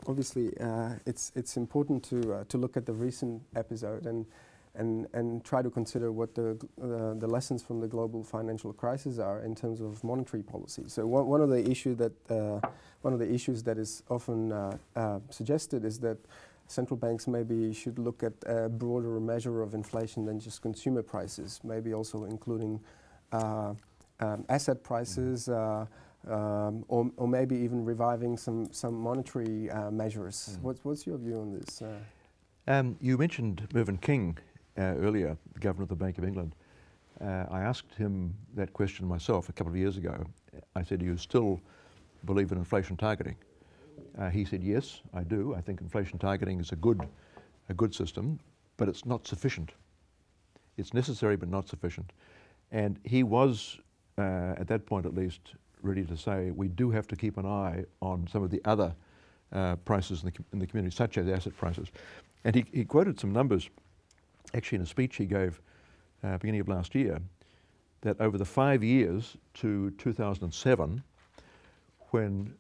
Obviously, it's important to look at the recent episode and try to consider what the lessons from the global financial crisis are in terms of monetary policy. So one of the issues that is often suggested is that central banks maybe should look at a broader measure of inflation than just consumer prices, maybe also including asset prices. Or maybe even reviving some monetary measures. What's your view on this? You mentioned Mervyn King earlier, the Governor of the Bank of England. I asked him that question myself a couple of years ago. I said, do you still believe in inflation targeting? He said, yes, I do. I think inflation targeting is a good system, but it's not sufficient. It's necessary, but not sufficient. And he was, at that point at least, ready to say we do have to keep an eye on some of the other prices in the community, such as asset prices. And he quoted some numbers, actually in a speech he gave beginning of last year, that over the 5 years to 2007, when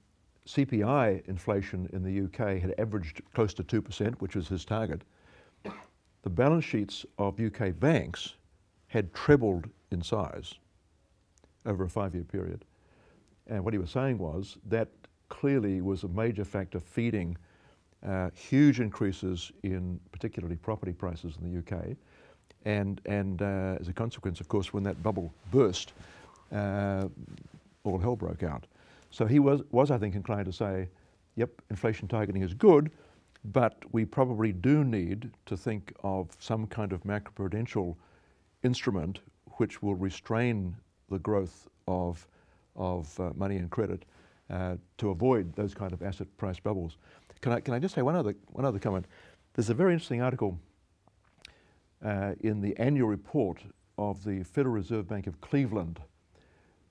CPI inflation in the UK had averaged close to 2%, which was his target, the balance sheets of UK banks had trebled in size over a 5-year period. And what he was saying was that clearly was a major factor feeding huge increases in particularly property prices in the UK. And as a consequence, of course, when that bubble burst, all hell broke out. So he was, I think, inclined to say, yep, inflation targeting is good, but we probably do need to think of some kind of macroprudential instrument which will restrain the growth of money and credit to avoid those kind of asset price bubbles. Can I just say one other comment? There's a very interesting article in the annual report of the Federal Reserve Bank of Cleveland.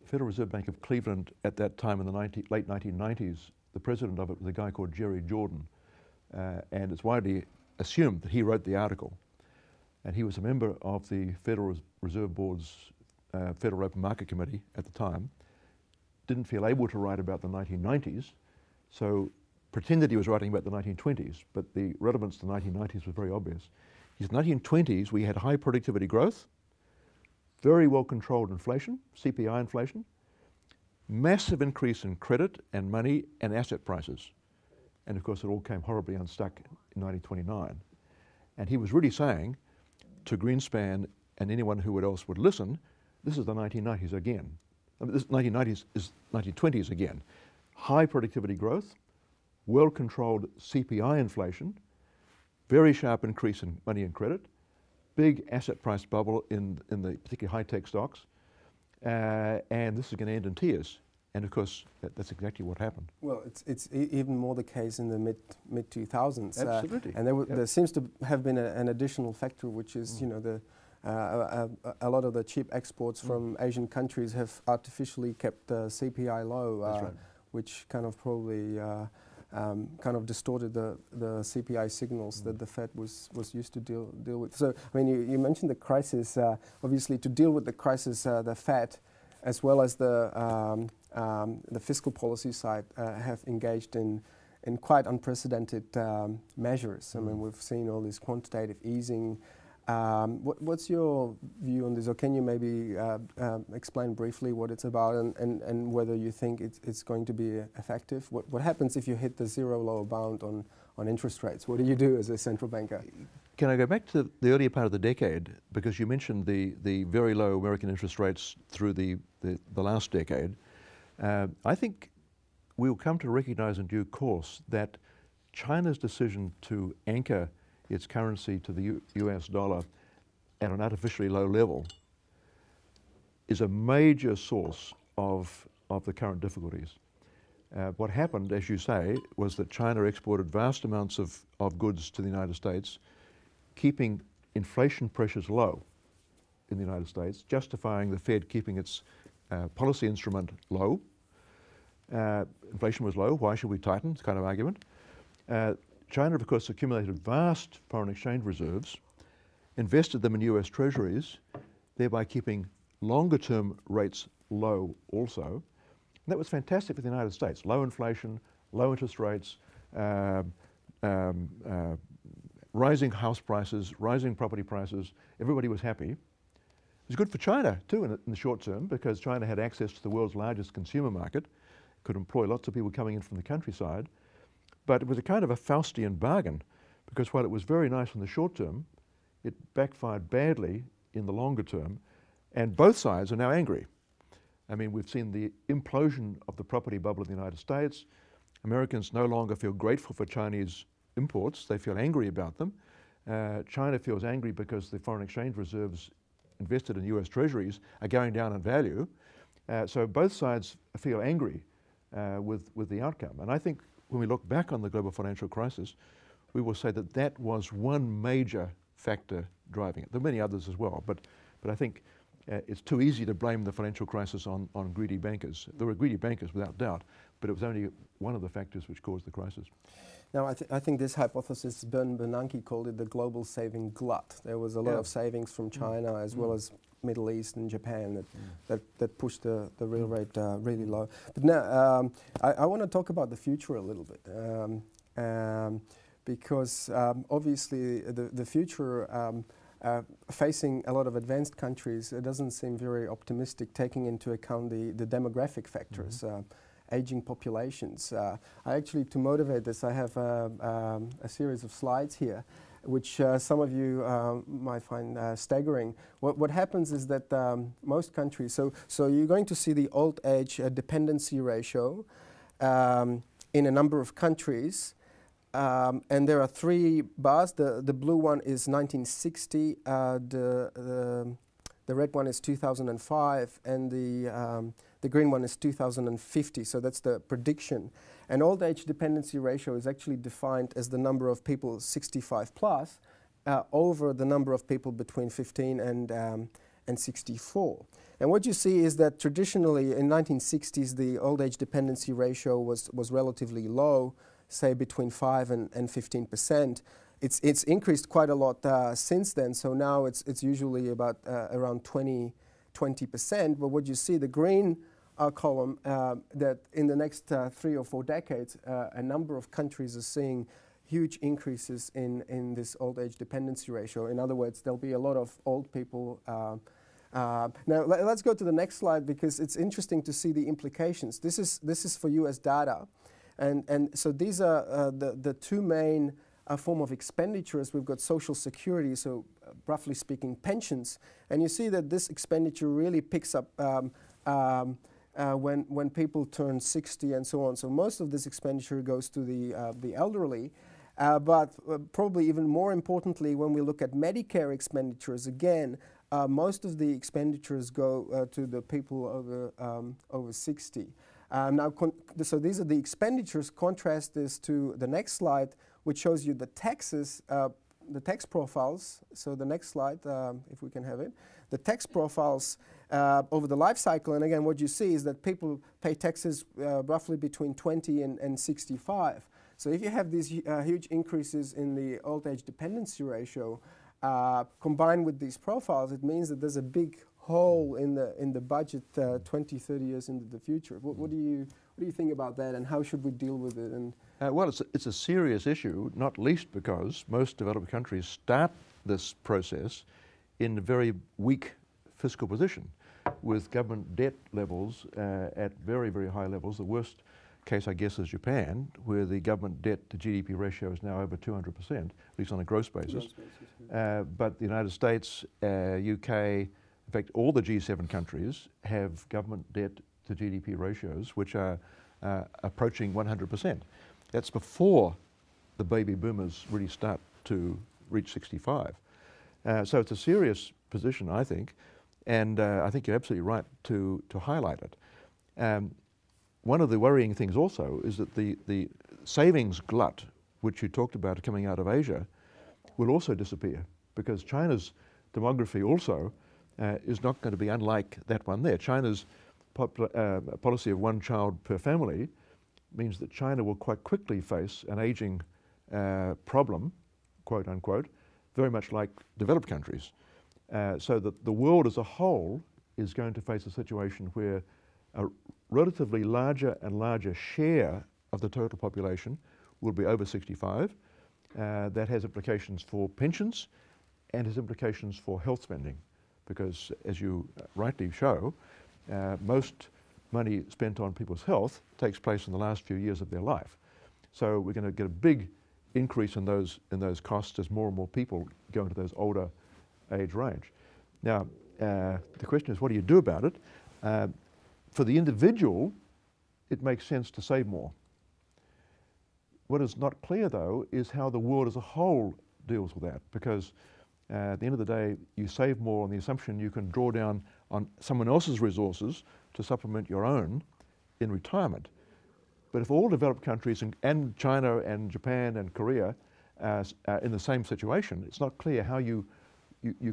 The Federal Reserve Bank of Cleveland at that time in the late 1990s, the president of it was a guy called Jerry Jordan, and it's widely assumed that he wrote the article. And he was a member of the Federal Reserve Board's Federal Open Market Committee at the time. Didn't feel able to write about the 1990s, so pretended he was writing about the 1920s, but the relevance to the 1990s was very obvious. In the 1920s, we had high productivity growth, very well controlled inflation, CPI inflation, massive increase in credit and money and asset prices. And of course, it all came horribly unstuck in 1929. And he was really saying to Greenspan and anyone who else would listen, this is the 1990s again. I mean, this 1990s is 1920s again. High productivity growth, well-controlled CPI inflation, very sharp increase in money and credit, big asset price bubble in the particularly high-tech stocks, and this is going to end in tears. And of course, that's exactly what happened. Well, it's even more the case in the mid 2000s. Absolutely. And there seems to have been an additional factor, which is a lot of the cheap exports from Asian countries have artificially kept the CPI low, That's right. which kind of probably kind of distorted the CPI signals that the Fed was used to deal with. So, I mean, you mentioned the crisis. Obviously, to deal with the crisis, the Fed, as well as the fiscal policy side, have engaged in quite unprecedented measures. I mean, we've seen all this quantitative easing. What's your view on this, or can you maybe explain briefly what it's about and whether you think it's going to be effective? What happens if you hit the zero lower bound on interest rates? What do you do as a central banker? Can I go back to the earlier part of the decade? Because you mentioned the very low American interest rates through the last decade. I think we'll come to recognize in due course that China's decision to anchor its currency to the US dollar at an artificially low level is a major source of the current difficulties. What happened, as you say, was that China exported vast amounts of goods to the United States, keeping inflation pressures low in the United States, justifying the Fed keeping its policy instrument low. Inflation was low, why should we tighten? It's kind of argument. China, of course, accumulated vast foreign exchange reserves, invested them in US treasuries, thereby keeping longer-term rates low also. And that was fantastic for the United States. Low inflation, low interest rates, rising house prices, rising property prices. Everybody was happy. It was good for China too in the short term, because China had access to the world's largest consumer market, could employ lots of people coming in from the countryside. But it was a kind of a Faustian bargain, because while it was very nice in the short term, it backfired badly in the longer term, and both sides are now angry. I mean, we've seen the implosion of the property bubble in the United States. Americans no longer feel grateful for Chinese imports, they feel angry about them. China feels angry because the foreign exchange reserves invested in US treasuries are going down in value. So both sides feel angry with the outcome. And I think when we look back on the global financial crisis, we will say that that was one major factor driving it. There are many others as well, but I think it's too easy to blame the financial crisis on greedy bankers. There were greedy bankers without doubt, but it was only one of the factors which caused the crisis. Now, I think this hypothesis, Bernanke called it the global saving glut. There was a lot of savings from China as well as Middle East and Japan that pushed the real rate really low. But now, I want to talk about the future a little bit. Because obviously the future facing a lot of advanced countries, it doesn't seem very optimistic, taking into account the demographic factors, aging populations. I actually, to motivate this, I have a series of slides here, which some of you might find staggering. What happens is that most countries, so you're going to see the old age dependency ratio in a number of countries. And there are three bars. The blue one is 1960, the red one is 2005, and the green one is 2050. So that's the prediction. And old age dependency ratio is actually defined as the number of people 65 plus over the number of people between 15 and 64. And what you see is that traditionally in 1960s the old age dependency ratio was relatively low, say between 5 and 15%. It's increased quite a lot since then, so now it's usually about around 20%. But what you see, the green column, that in the next 3 or 4 decades, a number of countries are seeing huge increases in this old age dependency ratio. In other words, there'll be a lot of old people. Now let's go to the next slide, because it's interesting to see the implications. This is for US data. And so these are the two main form of expenditures. We've got Social Security, so roughly speaking pensions, and you see that this expenditure really picks up when people turn 60 and so on. So most of this expenditure goes to the elderly, but probably even more importantly, when we look at Medicare expenditures, again, most of the expenditures go to the people over 60. So these are the expenditures. Contrast this to the next slide, which shows you the taxes, the tax profiles. So the next slide, if we can have it, the tax profiles over the life cycle. And again, what you see is that people pay taxes roughly between 20 and 65. So if you have these huge increases in the old age dependency ratio, combined with these profiles, it means that there's a big hole in the budget 20, 30 years into the future. What do you think about that, and how should we deal with it? And well, it's a serious issue, not least because most developed countries start this process in a very weak fiscal position, with government debt levels at very, very high levels. The worst case, I guess, is Japan, where the government debt to GDP ratio is now over 200%, at least on a gross basis. But the United States, UK, in fact, all the G7 countries have government debt to GDP ratios which are approaching 100%. That's before the baby boomers really start to reach 65. So it's a serious position, I think, and I think you're absolutely right to highlight it. One of the worrying things also is that the savings glut, which you talked about coming out of Asia, will also disappear, because China's demography also is not going to be unlike that one there. China's policy of one child per family means that China will quite quickly face an aging problem, quote unquote, very much like developed countries. So that the world as a whole is going to face a situation where a relatively larger and larger share of the total population will be over 65. That has implications for pensions and has implications for health spending, because as you rightly show, most money spent on people's health takes place in the last few years of their life. So we're going to get a big increase in those costs as more and more people go into those older age range. Now, the question is, what do you do about it? For the individual, it makes sense to save more. What is not clear, though, is how the world as a whole deals with that, because at the end of the day, you save more on the assumption you can draw down on someone else's resources to supplement your own in retirement. But if all developed countries and China and Japan and Korea are in the same situation, it's not clear how you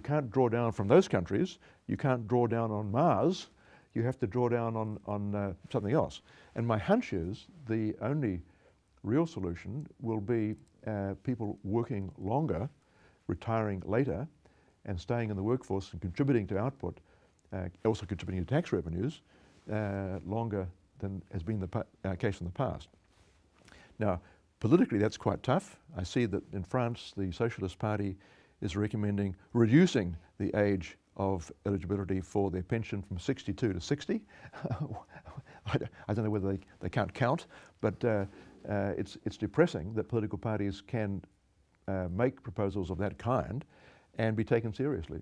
can't draw down from those countries, you can't draw down on Mars, you have to draw down on something else. And my hunch is the only real solution will be people working longer, retiring later, and staying in the workforce and contributing to output, also contributing to tax revenues, longer than has been the case in the past. Now, politically that's quite tough. I see that in France the Socialist Party is recommending reducing the age of eligibility for their pension from 62 to 60. I don't know whether they can't count, but it's depressing that political parties can make proposals of that kind and be taken seriously.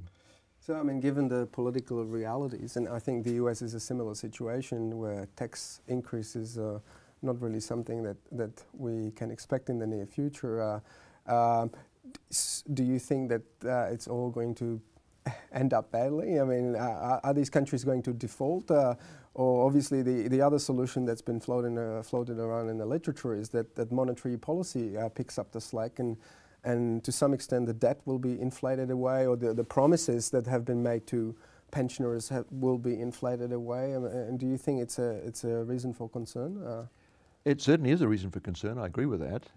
So, I mean, given the political realities, and I think the US is a similar situation where tax increases are not really something that we can expect in the near future, do you think that it's all going to end up badly? I mean, are these countries going to default? Or obviously the other solution that's been floated around in the literature is that monetary policy picks up the slack, and to some extent the debt will be inflated away, or the promises that have been made to pensioners will be inflated away. And do you think it's a reason for concern? It certainly is a reason for concern. I agree with that.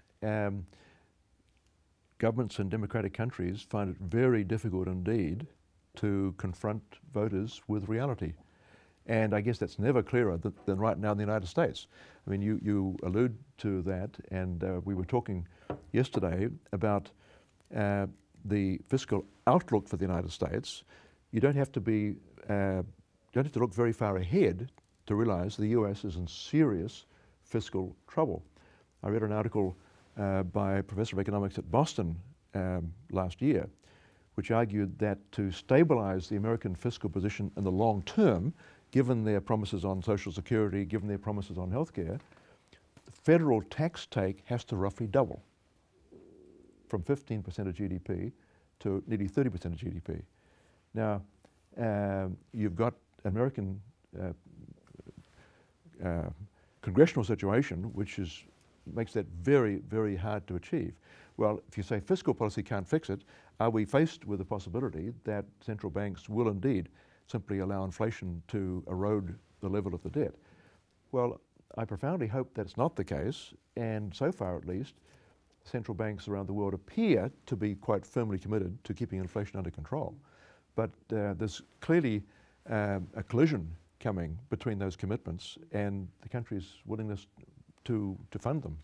Governments in democratic countries find it very difficult indeed to confront voters with reality. And I guess that's never clearer than right now in the United States. I mean, you allude to that, and we were talking yesterday about the fiscal outlook for the United States. You don't have to look very far ahead to realize the US is in serious fiscal trouble. I read an article by a professor of economics at Boston last year, which argued that to stabilize the American fiscal position in the long term, given their promises on Social Security, given their promises on healthcare, the federal tax take has to roughly double from 15% of GDP to nearly 30% of GDP. Now, you've got American congressional situation, which makes that very, very hard to achieve. Well, if you say fiscal policy can't fix it, are we faced with the possibility that central banks will indeed simply allow inflation to erode the level of the debt? Well, I profoundly hope that's not the case, and so far at least, central banks around the world appear to be quite firmly committed to keeping inflation under control. But there's clearly a collision coming between those commitments and the country's willingness to fund them.